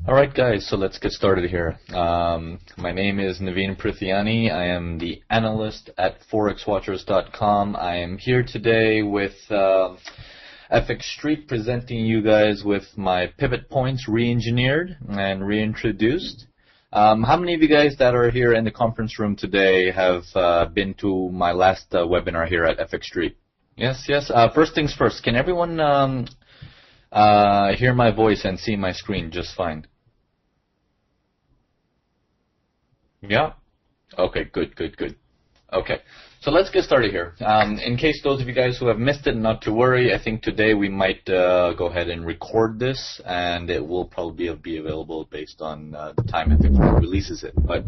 Alright guys, so let's get started here. My name is Navin Prithyani. I am the analyst at forexwatchers.com. I am here today with FXStreet presenting you guys with my pivot points re-engineered and reintroduced. How many of you guys that are here in the conference room today have been to my last webinar here at FXStreet? Yes. First things first, can everyone hear my voice and see my screen just fine? Yeah? Okay, good. Okay, so let's get started here. In case those of you guys who have missed it, not to worry. I think today we might go ahead and record this, and it will probably be available based on the time it releases it. But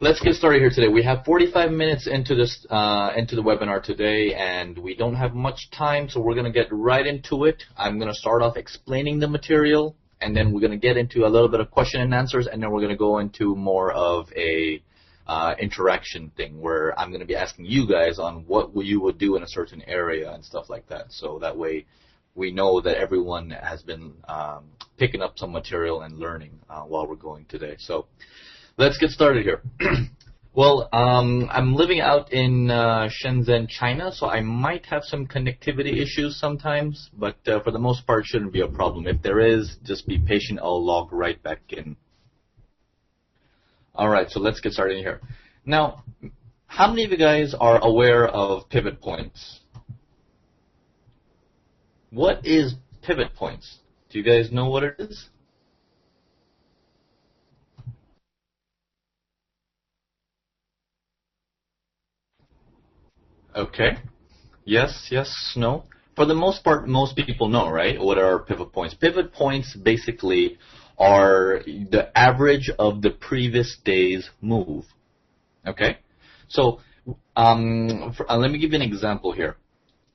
let's get started here today. We have 45 minutes into this into the webinar today, and we don't have much time, so we're going to get right into it. I'm going to start off explaining the material, and then we're going to get into a little bit of question and answers, and then we're going to go into more of a interaction thing where I'm going to be asking you guys on what you would do in a certain area and stuff like that. So that way we know that everyone has been picking up some material and learning while we're going today. So let's get started here. Well, I'm living out in Shenzhen, China, so I might have some connectivity issues sometimes, but for the most part, shouldn't be a problem. If there is, just be patient. I'll log right back in. All right, so let's get started here. Now, how many of you guys are aware of pivot points? What is pivot points? Do you guys know what it is? Okay. Yes, no. For the most part, most people know, right? What are pivot points? Pivot points basically are the average of the previous day's move. Okay? So let me give you an example here.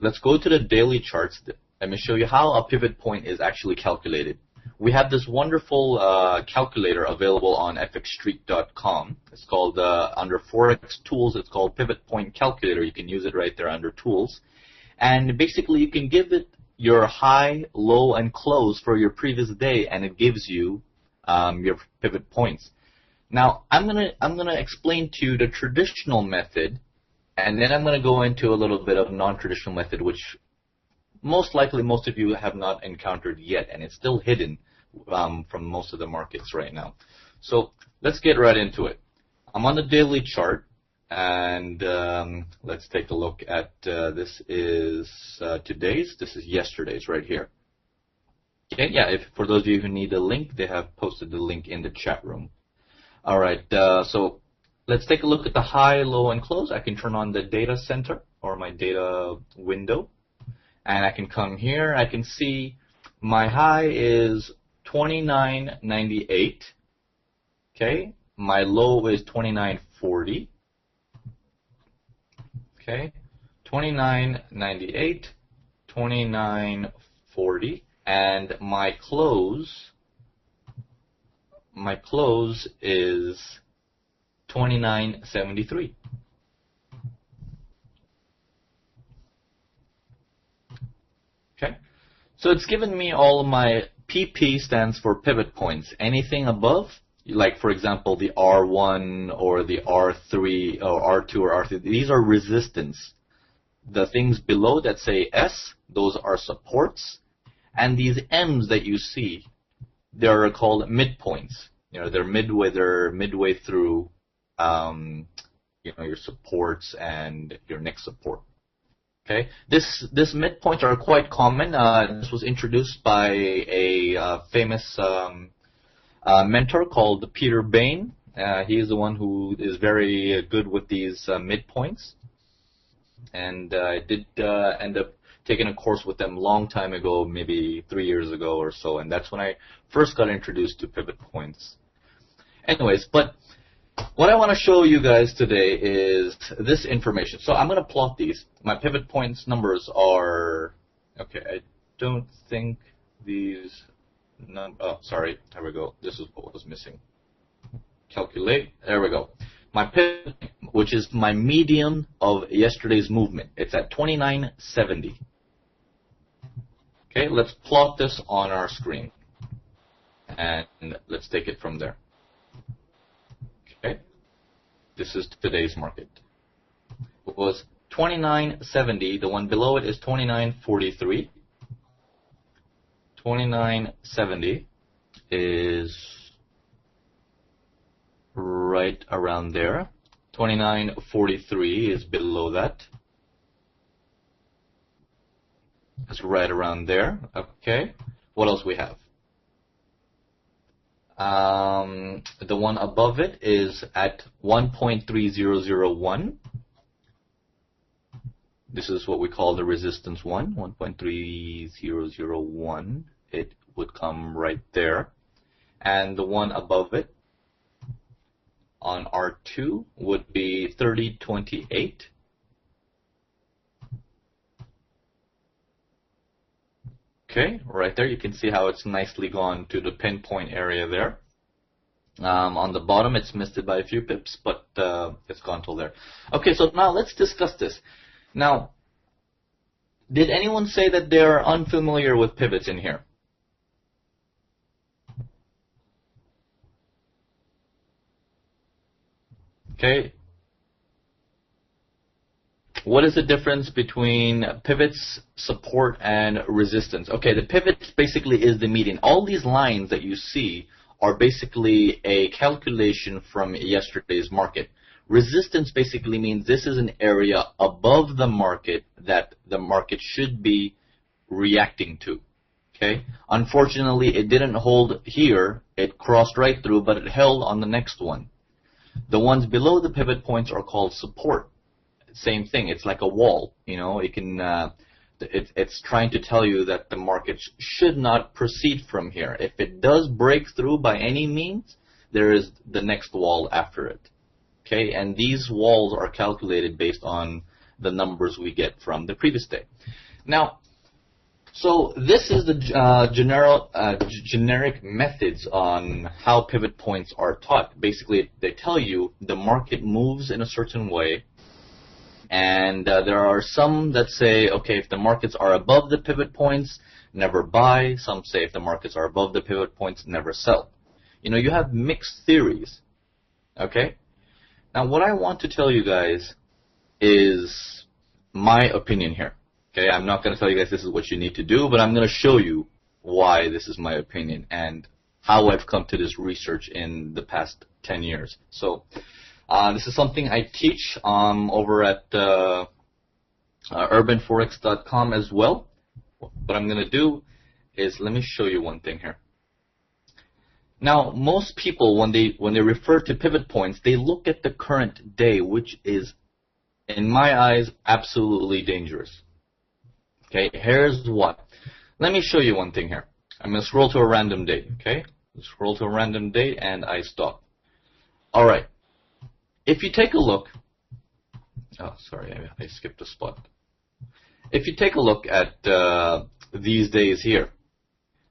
Let's go to the daily charts. Let me show you how a pivot point is actually calculated. We have this wonderful calculator available on FXStreet.com. It's called, under Forex Tools, it's called Pivot Point Calculator. You can use it right there under Tools. And basically you can give it your high, low, and close for your previous day, and it gives you your pivot points. Now, I'm gonna explain to you the traditional method, and then I'm gonna go into a little bit of non-traditional method, which most likely most of you have not encountered yet, and it's still hidden from most of the markets right now. So let's get right into it. I'm on the daily chart, and let's take a look at this is today's. This is yesterday's right here. Okay, yeah. For those of you who need a link, they have posted the link in the chat room. All right. So let's take a look at the high, low, and close. I can turn on the data center or my data window. And I can come here, I can see my high is 29.98. Okay, my low is 29.40. Okay, 29.98, 29.40, and my close is 29.73. Okay, so it's given me all of my PP stands for pivot points. Anything above, like for example the R1 or the R3 or R2 or R3, these are resistance. The things below that say S, those are supports, and these M's that you see, they're called midpoints. You know, they're midway through, your supports and your next support. Okay, this midpoints are quite common. This was introduced by a famous mentor called Peter Bain. He is the one who is very good with these midpoints, and I did end up taking a course with them a long time ago, maybe 3 years ago or so, and that's when I first got introduced to pivot points. Anyways, but what I want to show you guys today is this information. So I'm going to plot these. My pivot points numbers are, okay, I don't think these, oh, sorry, there we go. This is what was missing. Calculate, there we go. My pivot, which is my median of yesterday's movement, it's at 29.70. Okay, let's plot this on our screen. and let's take it from there. Okay, this is today's market. It was 29.70. The one below it is 29.43. 29.70 is right around there. 29.43 is below that. It's right around there. Okay. What else we have? The one above it is at 1.3001. This is what we call the resistance 1.3001. It would come right there. And the one above it on R2 would be 30.28. Okay, right there you can see how it's nicely gone to the pinpoint area there. On the bottom it's missed it by a few pips, but it's gone till there. Okay, so now let's discuss this. Now, did anyone say that they're unfamiliar with pivots in here? Okay. What is the difference between pivots, support, and resistance? Okay, the pivot basically is the median. All these lines that you see are basically a calculation from yesterday's market. Resistance basically means this is an area above the market that the market should be reacting to. Okay? Unfortunately, it didn't hold here. It crossed right through, but it held on the next one. The ones below the pivot points are called support. Same thing. It's like a wall. You know, it can. It's trying to tell you that the market should not proceed from here. If it does break through by any means, there is the next wall after it. Okay, and these walls are calculated based on the numbers we get from the previous day. Now, so this is the generic methods on how pivot points are taught. Basically, they tell you the market moves in a certain way, and there are some that say, okay, if the markets are above the pivot points, never buy. Some say if the markets are above the pivot points, never sell. You know, you have mixed theories. Okay? Now, what I want to tell you guys is my opinion here. Okay, I'm not going to tell you guys this is what you need to do, but I'm going to show you why this is my opinion and how I've come to this research in the past 10 years. So, this is something I teach over at urbanforex.com as well. What I'm going to do is, let me show you one thing here. Now, most people, when they refer to pivot points, they look at the current day, which is, in my eyes, absolutely dangerous. Okay, here's what. Let me show you one thing here. I'm going to scroll to a random date, okay? Scroll to a random date, and I stop. All right. If you take a look, oh, sorry, I skipped a spot. If you take a look at these days here,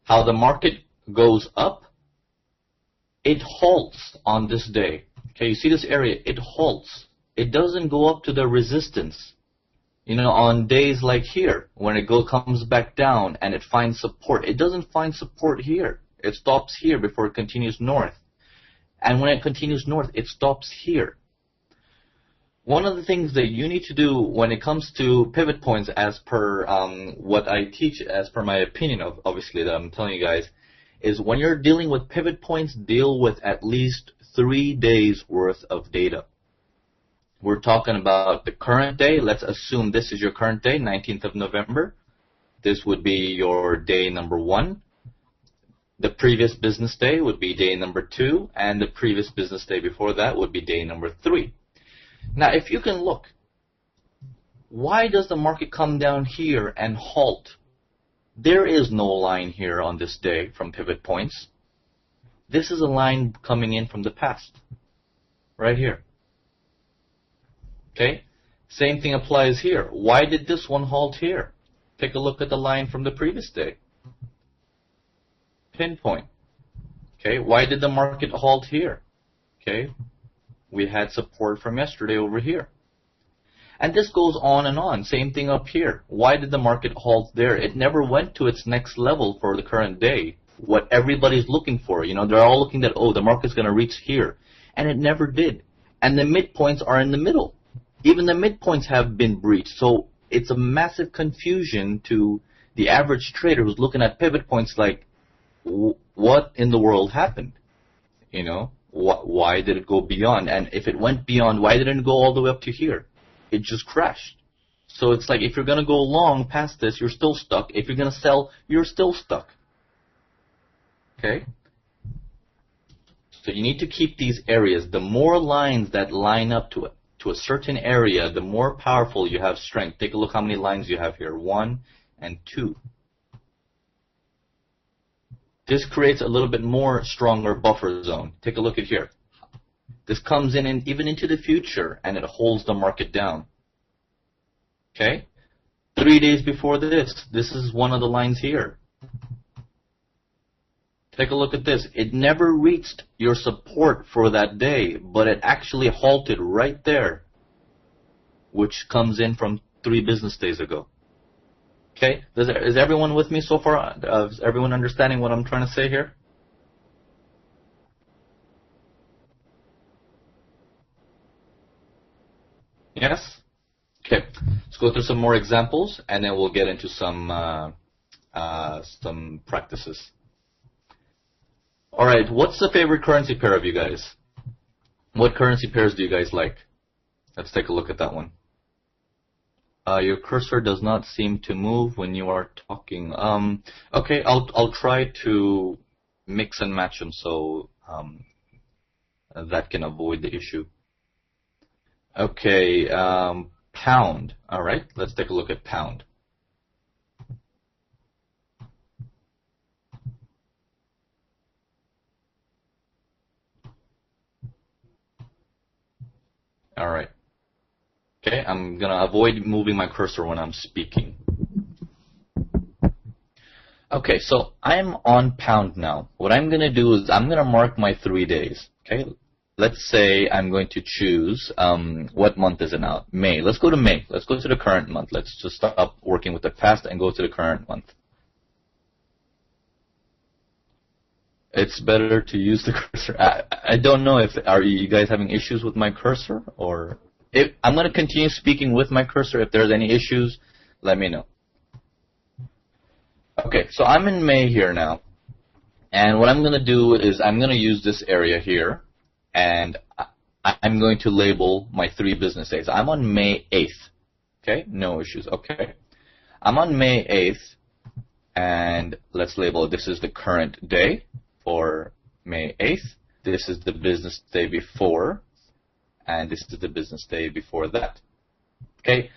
how the market goes up, it halts on this day. Okay, you see this area? It halts. It doesn't go up to the resistance. You know, on days like here, when it comes back down and it finds support, it doesn't find support here. It stops here before it continues north. And when it continues north, it stops here. One of the things that you need to do when it comes to pivot points, as per what I teach, as per my opinion, obviously, that I'm telling you guys, is when you're dealing with pivot points, deal with at least 3 days worth of data. We're talking about the current day. Let's assume this is your current day, 19th of November. This would be your day number 1. The previous business day would be day number 2, and the previous business day before that would be day number 3. Now, if you can look, why does the market come down here and halt? There is no line here on this day from pivot points. This is a line coming in from the past, right here. Okay? Same thing applies here. Why did this one halt here? Take a look at the line from the previous day. Pinpoint. Okay? Why did the market halt here? Okay? We had support from yesterday over here. And this goes on and on. Same thing up here. Why did the market halt there? It never went to its next level for the current day. what everybody's looking for. You know, they're all looking at, oh, the market's going to reach here. And it never did. And the midpoints are in the middle. Even the midpoints have been breached. So it's a massive confusion to the average trader who's looking at pivot points like, what in the world happened? You know, why did it go beyond? And if it went beyond, why didn't it go all the way up to here? It just crashed. So it's like if you're going to go long past this, you're still stuck. If you're going to sell, you're still stuck. Okay? So you need to keep these areas. The more lines that line up to a certain area, the more powerful you have strength. Take a look how many lines you have here. 1 and 2. This creates a little bit more stronger buffer zone. Take a look at here. This comes in and even into the future, and it holds the market down. Okay? 3 days before this is one of the lines here. Take a look at this. It never reached your support for that day, but it actually halted right there, which comes in from 3 business days ago. Okay? Is everyone with me so far? Is everyone understanding what I'm trying to say here? Yes? Okay. Let's go through some more examples, and then we'll get into some practices. All right, what's the favorite currency pair of you guys? What currency pairs do you guys like? Let's take a look at that one. Your cursor does not seem to move when you are talking. Okay, I'll try to mix and match them so that can avoid the issue. Okay, pound. All right, let's take a look at pound. All right. Okay, I'm going to avoid moving my cursor when I'm speaking. Okay, so I'm on pound now. What I'm going to do is I'm going to mark my 3 days. Okay, let's say I'm going to choose, what month is it now? May. Let's go to May. Let's go to the current month. Let's just stop working with the past and go to the current month. It's better to use the cursor. I don't know if, are you guys having issues with my cursor? Or if I'm going to continue speaking with my cursor. If there's any issues, let me know. Okay, so I'm in May here now. And what I'm going to do is I'm going to use this area here. And I'm going to label my 3 business days. I'm on May 8th. Okay, no issues. Okay. I'm on May 8th. And let's label this is the current day. For May 8th, this is the business day before, and this is the business day before that. Okay.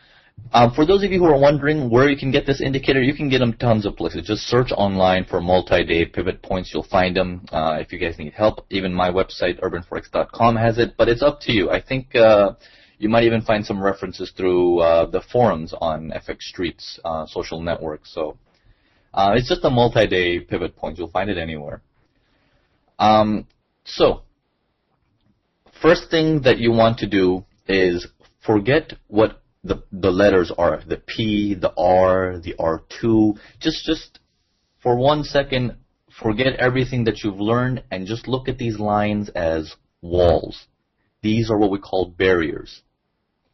For those of you who are wondering where you can get this indicator, you can get them tons of places. Just search online for multi-day pivot points. You'll find them. If you guys need help, even my website, urbanforex.com, has it. But it's up to you. I think you might even find some references through the forums on FXStreet's social network. So it's just a multi-day pivot point. You'll find it anywhere. So, first thing that you want to do is forget what the letters are, the P, the R, the R2. Just for 1 second, forget everything that you've learned and just look at these lines as walls. These are what we call barriers.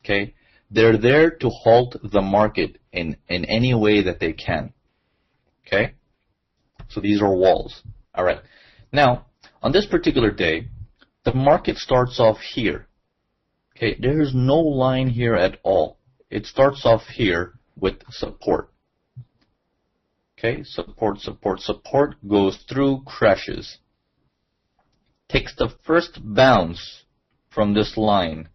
Okay? They're there to halt the market in any way that they can. Okay? So these are walls. All right. Now, on this particular day, the market starts off here. Okay, there is no line here at all. It starts off here with support. Okay, support, support, support, goes through, crashes. Takes the first bounce from this line.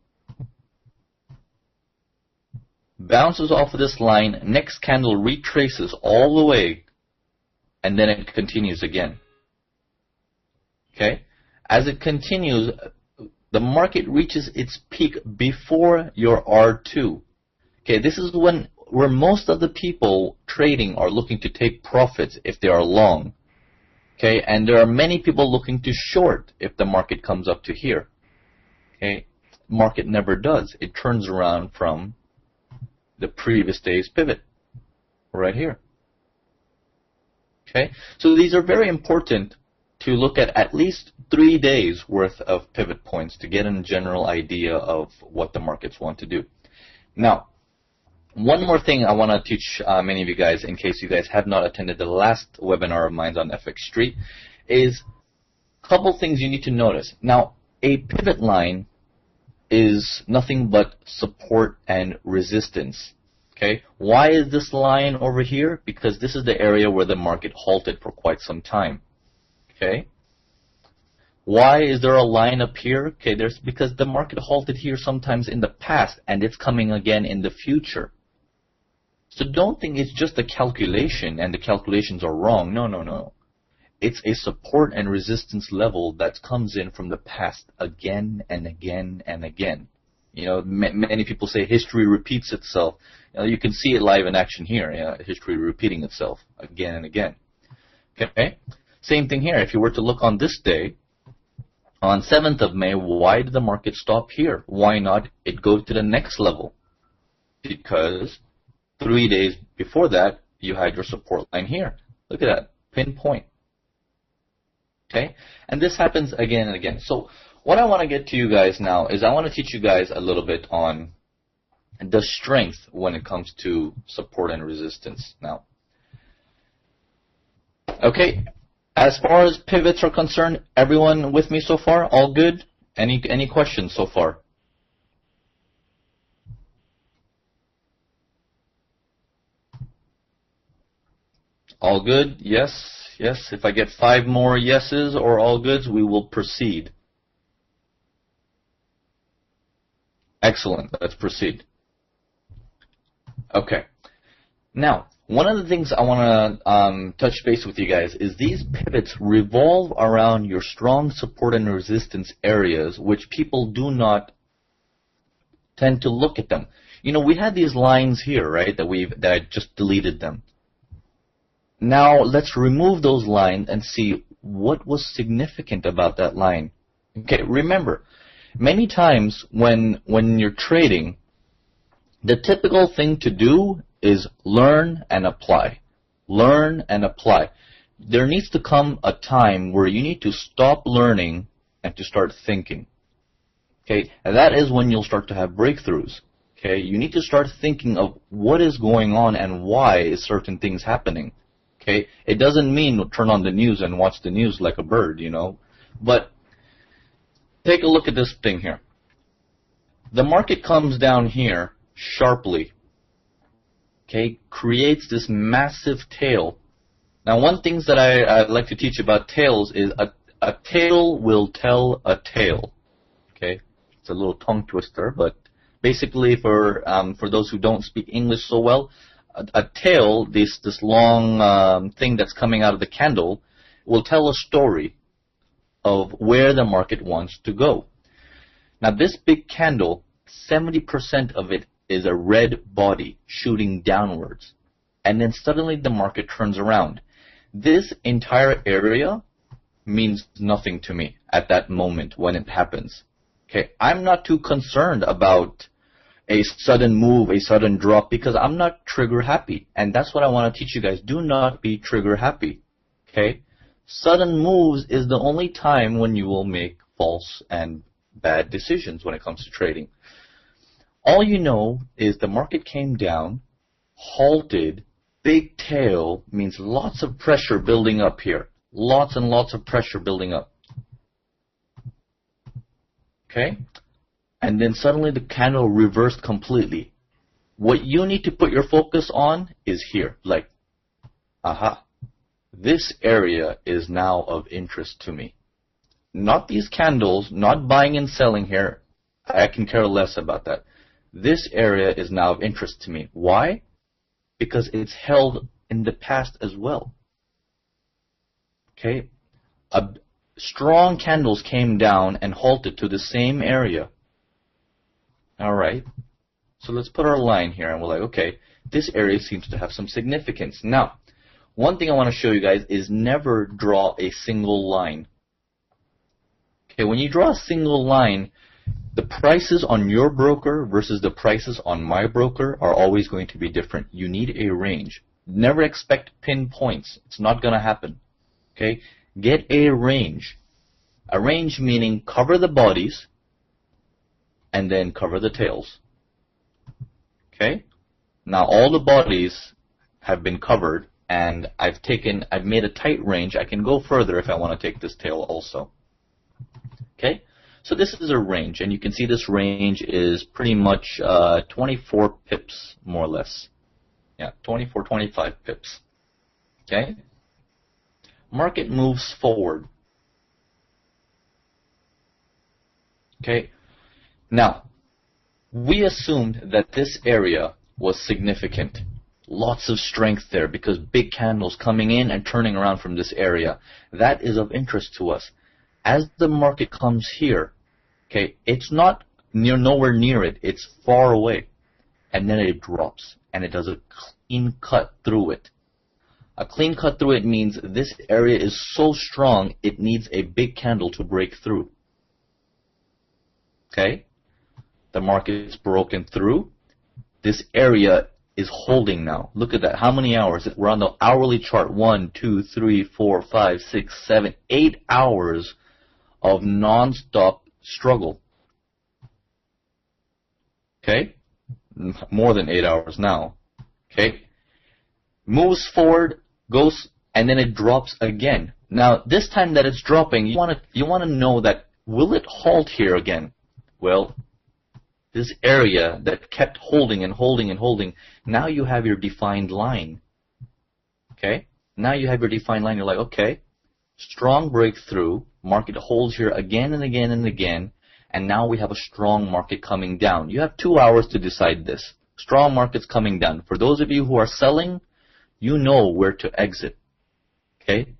Bounces off of this line, next candle retraces all the way, and then it continues again. Okay, as it continues, the market reaches its peak before your R2. Okay, this is where most of the people trading are looking to take profits if they are long. Okay, and there are many people looking to short if the market comes up to here. Okay, market never does. It turns around from the previous day's pivot right here. Okay, so these are very important to look at least 3 days worth of pivot points to get a general idea of what the markets want to do. Now, one more thing I want to teach many of you guys, in case you guys have not attended the last webinar of mine on FXStreet, is a couple things you need to notice. Now, a pivot line is nothing but support and resistance. Okay, why is this line over here? Because this is the area where the market halted for quite some time. Okay, why is there a line up here? Okay, because the market halted here sometimes in the past, and it's coming again in the future. So don't think it's just a calculation and the calculations are wrong. No, no, no. It's a support and resistance level that comes in from the past again and again and again. You know, many people say history repeats itself. You can see it live in action here. History repeating itself again and again. Okay? Same thing here. If you were to look on this day, on 7th of May, why did the market stop here? Why not it go to the next level? Because 3 days before that, you had your support line here. Look at that. Pinpoint. Okay? And this happens again and again. So what I want to get to you guys now is I want to teach you guys a little bit on the strength when it comes to support and resistance now. Okay? As far as pivots are concerned, everyone with me so far? All good? Any questions so far? All good? Yes, yes. If I get 5 more yeses or all goods, we will proceed. Excellent. Let's proceed. Okay. Now, one of the things I want to touch base with you guys is these pivots revolve around your strong support and resistance areas, which people do not tend to look at them. You know, we had these lines here, right, that I just deleted them. Now, let's remove those lines and see what was significant about that line. Okay, remember, many times when you're trading, the typical thing to do is learn and apply. Learn and apply. There needs to come a time where you need to stop learning and to start thinking. Okay, and that is when you'll start to have breakthroughs. Okay, you need to start thinking of what is going on and why is certain things happening. Okay, it doesn't mean turn on the news and watch the news like a bird, you know. But take a look at this thing here. The market comes down here sharply. Okay, creates this massive tail. Now, one thing that I like to teach about tails is a tail will tell a tale. Okay, it's a little tongue twister, but basically for those who don't speak English so well, a tail, this long thing that's coming out of the candle, will tell a story of where the market wants to go. Now, this big candle, 70% of it is a red body shooting downwards. And then suddenly the market turns around. This entire area means nothing to me at that moment when it happens. Okay, I'm not too concerned about a sudden move, a sudden drop, because I'm not trigger happy. And that's what I want to teach you guys. Do not be trigger happy. Okay? Sudden moves is the only time when you will make false and bad decisions when it comes to trading. All you know is the market came down, halted, big tail means lots of pressure building up here. Lots and lots of pressure building up. Okay? And then suddenly the candle reversed completely. What you need to put your focus on is here. Like, aha, this area is now of interest to me. Not these candles, not buying and selling here. I can care less about that. This area is now of interest to me. Why? Because it's held in the past as well. Okay? Strong candles came down and halted to the same area. All right, so let's put our line here, and we're like, okay, this area seems to have some significance. Now, one thing I want to show you guys is never draw a single line. Okay, when you draw a single line, the prices on your broker versus the prices on my broker are always going to be different. You need a range. Never expect pinpoints. It's not going to happen. Okay? Get a range. A range meaning cover the bodies and then cover the tails. Okay? Now all the bodies have been covered, and I've made a tight range. I can go further if I want to take this tail also. Okay? So this is a range, and you can see this range is pretty much 24 pips, more or less. Yeah, 24, 25 pips. Okay? Market moves forward. Okay? Now, we assumed that this area was significant. Lots of strength there because big candles coming in and turning around from this area. That is of interest to us. As the market comes here, okay, it's not nowhere near it. It's far away. And then it drops, and it does a clean cut through it. A clean cut through it means this area is so strong, it needs a big candle to break through. Okay? The market's broken through. This area is holding now. Look at that. How many hours? We're on the hourly chart. 1, 2, 3, 4, 5, 6, 7, 8 hours of non-stop struggle. Okay? More than 8 hours now. Okay? Moves forward, goes, and then it drops again. Now, this time that it's dropping, you want to know that, will it halt here again? Well, this area that kept holding and holding and holding, now you have your defined line. Okay? Now you have your defined line. You're like, okay, strong breakthrough, market holds here again and again and again, and now we have a strong market coming down. You have 2 hours to decide this. Strong market's coming down. For those of you who are selling, you know where to exit. Okay?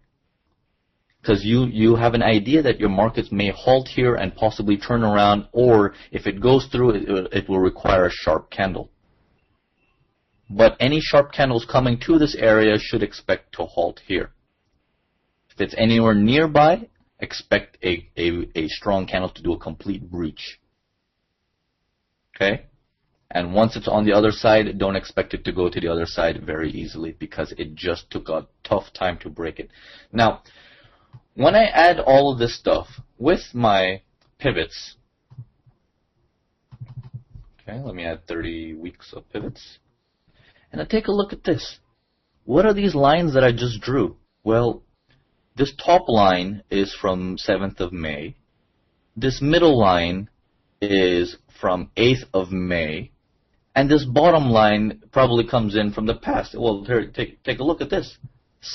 Because you have an idea that your markets may halt here and possibly turn around, or if it goes through, it will require a sharp candle. But any sharp candles coming to this area should expect to halt here. If it's anywhere nearby, expect a strong candle to do a complete breach. Okay? And once it's on the other side, don't expect it to go to the other side very easily because it just took a tough time to break it. Now, when I add all of this stuff with my pivots, okay, let me add 30 weeks of pivots, and I take a look at this. What are these lines that I just drew? Well, this top line is from 7th of May. This middle line is from 8th of May. And this bottom line probably comes in from the past. Well, here, take a look at this.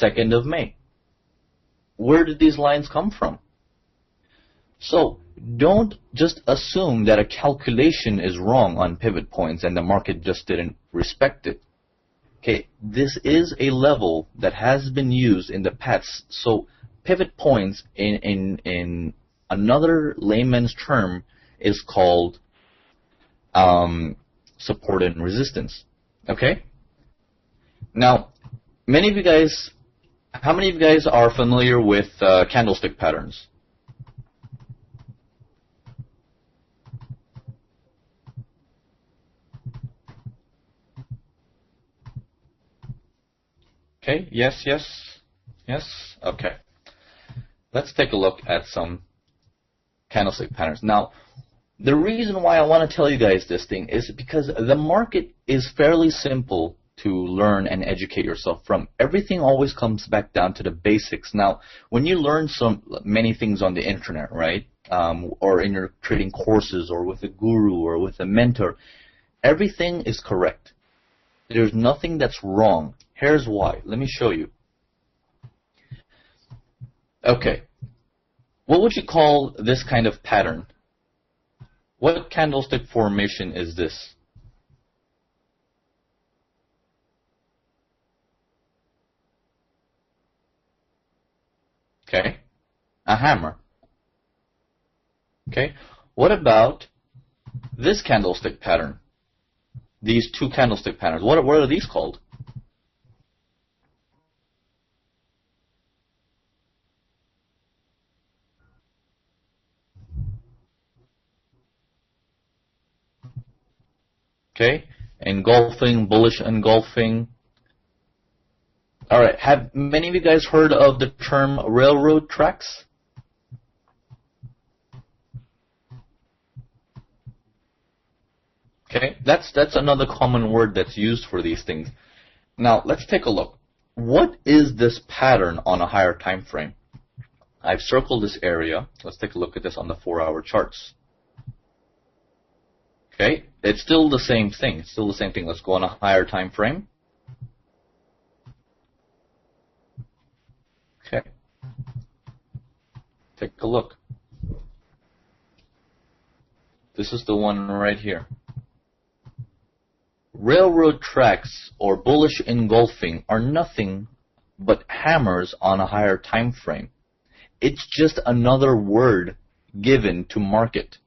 2nd of May. Where did these lines come from? So, don't just assume that a calculation is wrong on pivot points and the market just didn't respect it. Okay, this is a level that has been used in the past. So, pivot points in another layman's term is called support and resistance. Okay? Now, many of you guys, how many of you guys are familiar with candlestick patterns? Okay, yes, yes, yes, okay. Let's take a look at some candlestick patterns. Now, the reason why I want to tell you guys this thing is because the market is fairly simple to learn and educate yourself from. Everything always comes back down to the basics. Now, when you learn many things on the internet, right, or in your trading courses or with a guru or with a mentor, everything is correct. There's nothing that's wrong. Here's why. Let me show you. Okay. What would you call this kind of pattern? What candlestick formation is this? Okay. A hammer. Okay. What about this candlestick pattern? These two candlestick patterns. What are these called? Okay. Engulfing, bullish engulfing. All right. Have many of you guys heard of the term railroad tracks? Okay, that's another common word that's used for these things. Now, let's take a look. What is this pattern on a higher time frame? I've circled this area. Let's take a look at this on the 4-hour charts. Okay, it's still the same thing. It's still the same thing. Let's go on a higher time frame. Okay, take a look. This is the one right here. Railroad tracks or bullish engulfing are nothing but hammers on a higher time frame. It's just another word given to market.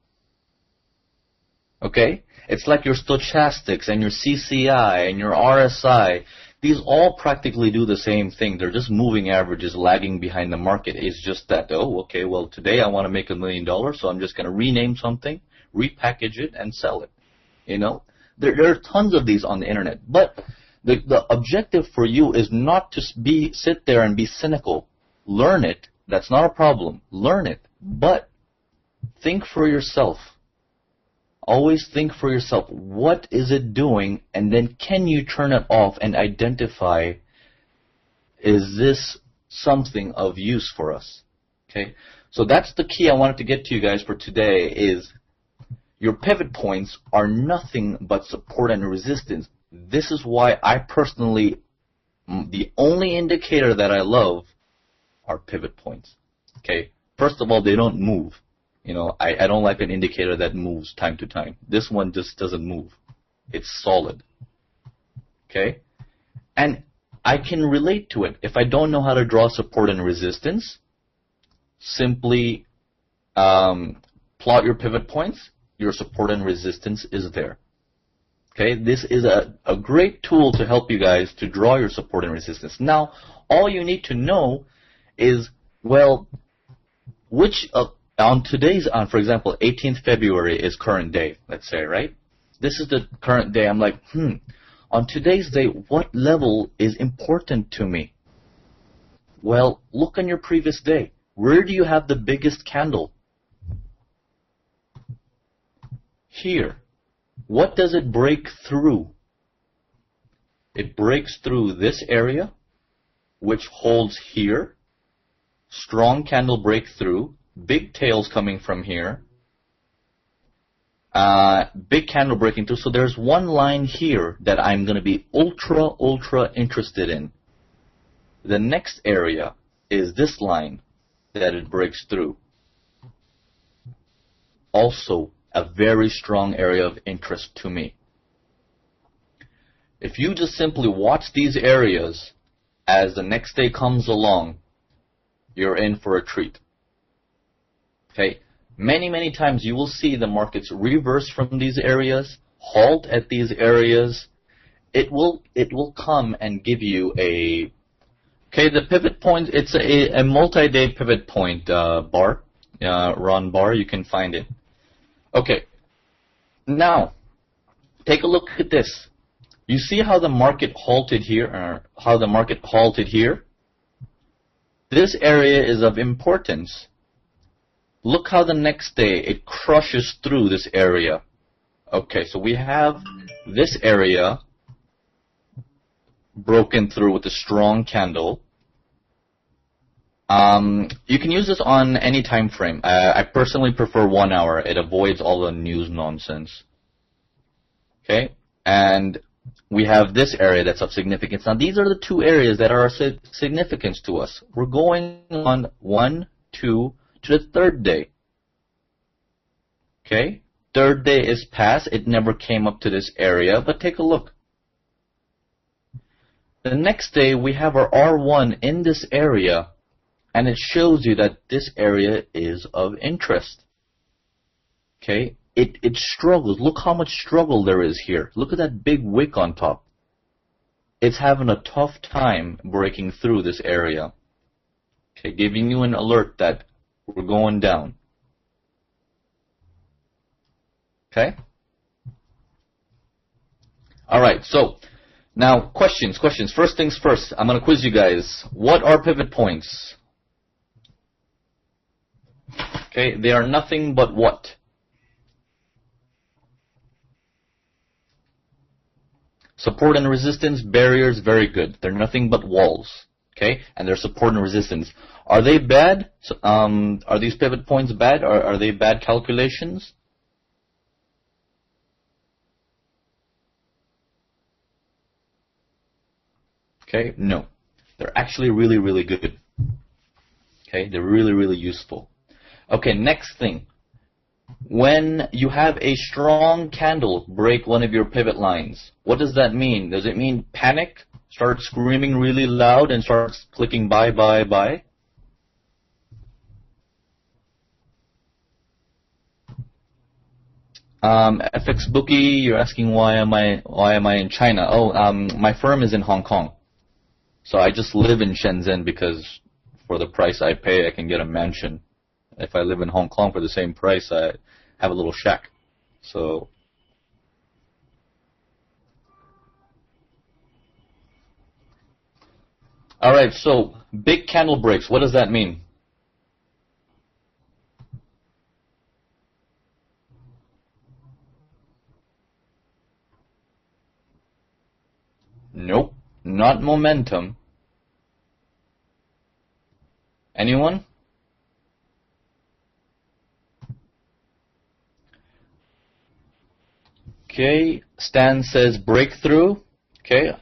Okay? It's like your stochastics and your CCI and your RSI. These all practically do the same thing. They're just moving averages lagging behind the market. It's just that, oh, okay, well, today I want to make $1 million, so I'm just going to rename something, repackage it, and sell it. You know? There are tons of these on the internet. But the objective for you is not to sit there and be cynical. Learn it. That's not a problem. Learn it. But think for yourself. Always think for yourself. What is it doing? And then can you turn it off and identify, is this something of use for us? Okay. So that's the key I wanted to get to you guys for today is your pivot points are nothing but support and resistance. This is why I personally, the only indicator that I love are pivot points. Okay. First of all, they don't move. You know, I don't like an indicator that moves time to time. This one just doesn't move. It's solid. Okay? And I can relate to it. If I don't know how to draw support and resistance, simply plot your pivot points. Your support and resistance is there. Okay? This is a great tool to help you guys to draw your support and resistance. Now, all you need to know is, well, which on today's, for example, 18th February is current day, let's say, right? This is the current day. I'm like, on today's day, what level is important to me? Well, look on your previous day. Where do you have the biggest candle? Here. What does it break through? It breaks through this area, which holds here. Strong candle breakthrough. Big tails coming from here. Big candle breaking through. So there's one line here that I'm going to be ultra interested in. The next area is this line that it breaks through. Also a very strong area of interest to me. If you just simply watch these areas as the next day comes along, you're in for a treat. Okay, many times you will see the markets reverse from these areas, halt at these areas. It will come and give you a, okay, the pivot point, it's a multi-day pivot point bar, run bar, you can find it. Okay, now take a look at this. You see how the market halted here, or how the market halted here? This area is of importance. Look how the next day it crushes through this area. Okay, so we have this area broken through with a strong candle. You can use this on any time frame. I personally prefer 1 hour. It avoids all the news nonsense. Okay, and we have this area that's of significance. Now, these are the two areas that are of significance to us. We're going on 1, 2, to the third day. Okay, third day is past. It never came up to this area, but take a look. The next day, we have our R1 in this area, and it shows you that this area is of interest. Okay, it struggles. Look how much struggle there is here. Look at that big wick on top. It's having a tough time breaking through this area. Okay, giving you an alert that we're going down. Okay? Alright, so Now, questions. First things first, I'm going to quiz you guys. What are pivot points? Okay, they are nothing but what? Support and resistance, barriers, very good. They're nothing but walls. Okay, and they're support and resistance. Are they bad? Are these pivot points bad? Are they bad calculations? Okay, no. They're actually really, really good. Okay, they're really, really useful. Okay, next thing. When you have a strong candle break one of your pivot lines, what does that mean? Does it mean panic? Start screaming really loud and start clicking buy, buy, buy? FX Bookie, you're asking why am I in China? Oh, my firm is in Hong Kong. So I just live in Shenzhen because for the price I pay, I can get a mansion. If I live in Hong Kong for the same price, I have a little shack. So, all right. So big candle breaks. What does that mean? Nope, not momentum. Anyone? Okay, Stan says breakthrough. Okay.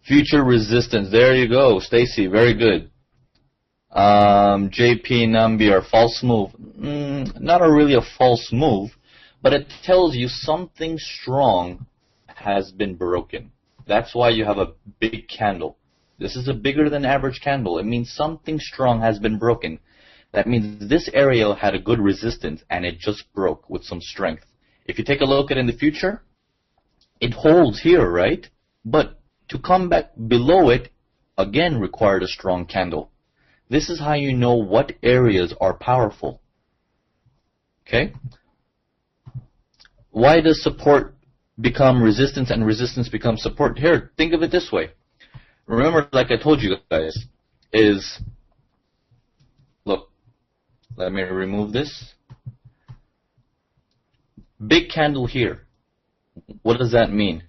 Future resistance. There you go, Stacy. Very good. JP Nambiar, false move. Not really a false move, but it tells you something strong has been broken. That's why you have a big candle. This is a bigger than average candle. It means something strong has been broken. That means this area had a good resistance and it just broke with some strength. If you take a look at it in the future, it holds here, right? But to come back below it, again required a strong candle. This is how you know what areas are powerful. Okay? Why does support become resistance and resistance become support? Here, think of it this way. Remember, like I told you guys, is, look, let me remove this. Big candle here. What does that mean?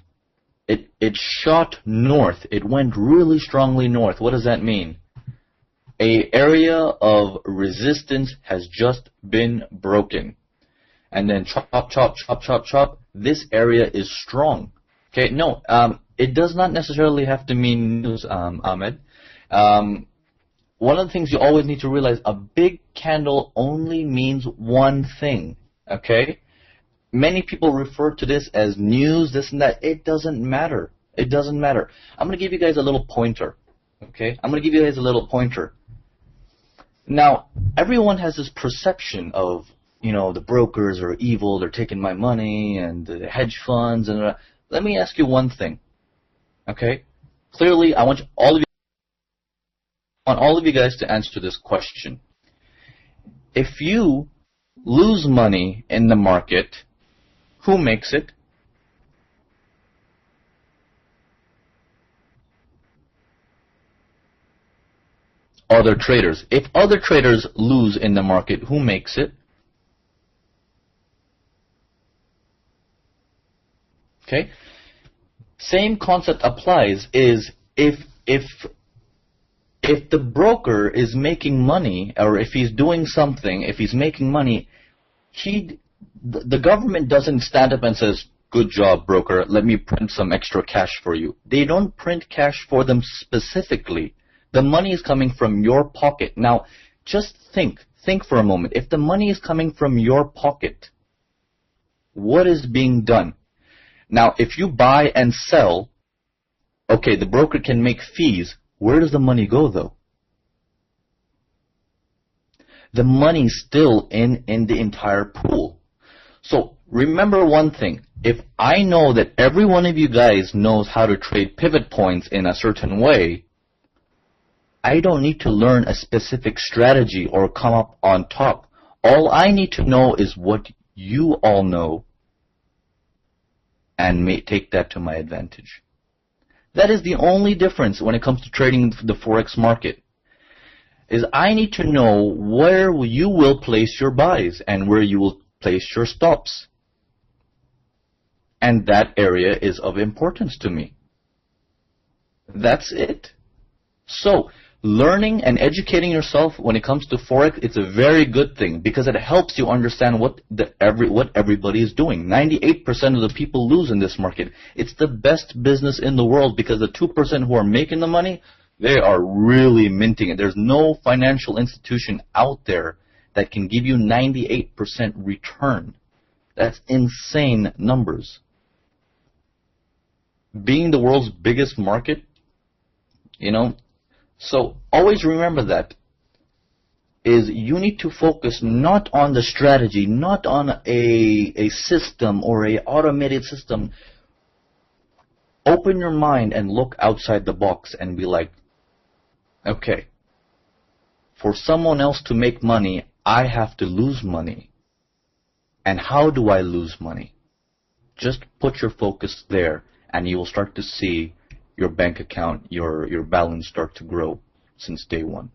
It shot north. It went really strongly north. What does that mean? A area of resistance has just been broken. And then chop, chop, chop, chop, chop. This area is strong. Okay, no, it does not necessarily have to mean news, Ahmed. One of the things you always need to realize, a big candle only means one thing. Okay? Many people refer to this as news, this and that. It doesn't matter. It doesn't matter. I'm going to give you guys a little pointer. Okay? I'm going to give you guys a little pointer. Now, everyone has this perception of, you know, the brokers are evil, they're taking my money, and the hedge funds, and let me ask you one thing. Okay? Clearly, I want all of you guys to answer this question. If you lose money in the market, who makes it? Other traders. If other traders lose in the market, who makes it? Okay? Same concept applies, is if the broker is making money, or if he's doing something, if he's making money, the government doesn't stand up and says, good job, broker, let me print some extra cash for you. They don't print cash for them specifically. The money is coming from your pocket. Now, just think for a moment. If the money is coming from your pocket, what is being done? Now, if you buy and sell, okay, the broker can make fees. Where does the money go, though? The money's still in the entire pool. So remember one thing. If I know that every one of you guys knows how to trade pivot points in a certain way, I don't need to learn a specific strategy or come up on top. All I need to know is what you all know. and take that to my advantage. That is the only difference when it comes to trading the forex market. Is I need to know where you will place your buys and where you will place your stops. And that area is of importance to me. That's it. So, learning and educating yourself when it comes to forex, it's a very good thing because it helps you understand what everybody is doing. 98% of the people lose in this market. It's the best business in the world because the 2% who are making the money, they are really minting it. There's no financial institution out there that can give you 98% return. That's insane numbers. Being the world's biggest market, so always remember that is you need to focus not on the strategy, not on a system or a automated system. Open your mind and look outside the box and be like, okay, for someone else to make money, I have to lose money. And how do I lose money? Just put your focus there and you will start to see your bank account, your balance start to grow since day one.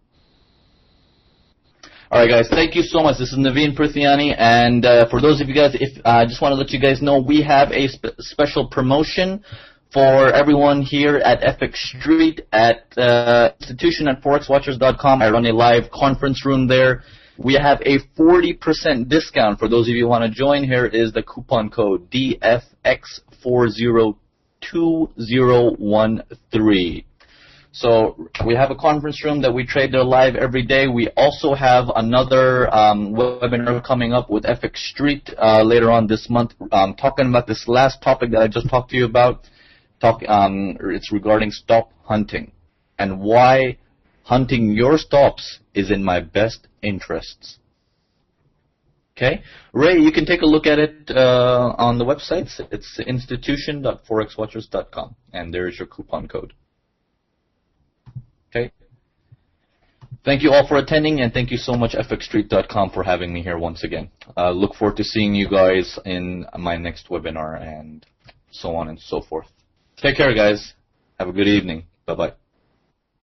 All right, guys, thank you so much. This is Navin Prithyani, and for those of you guys, I just want to let you guys know we have a special promotion for everyone here at FXStreet at institution at forexwatchers.com. I run a live conference room there. We have a 40% discount. For those of you who want to join, here is the coupon code DFX402013. So we have a conference room that we trade there live every day. We also have another webinar coming up with FXStreet later on this month, talking about this last topic that I just talked to you about. It's regarding stop hunting and why hunting your stops is in my best interests. Okay, Ray, you can take a look at it on the website. It's institution.forexwatchers.com, and there is your coupon code. Okay. Thank you all for attending, and thank you so much, FXStreet.com, for having me here once again. Look forward to seeing you guys in my next webinar, and so on and so forth. Take care, guys. Have a good evening. Bye-bye.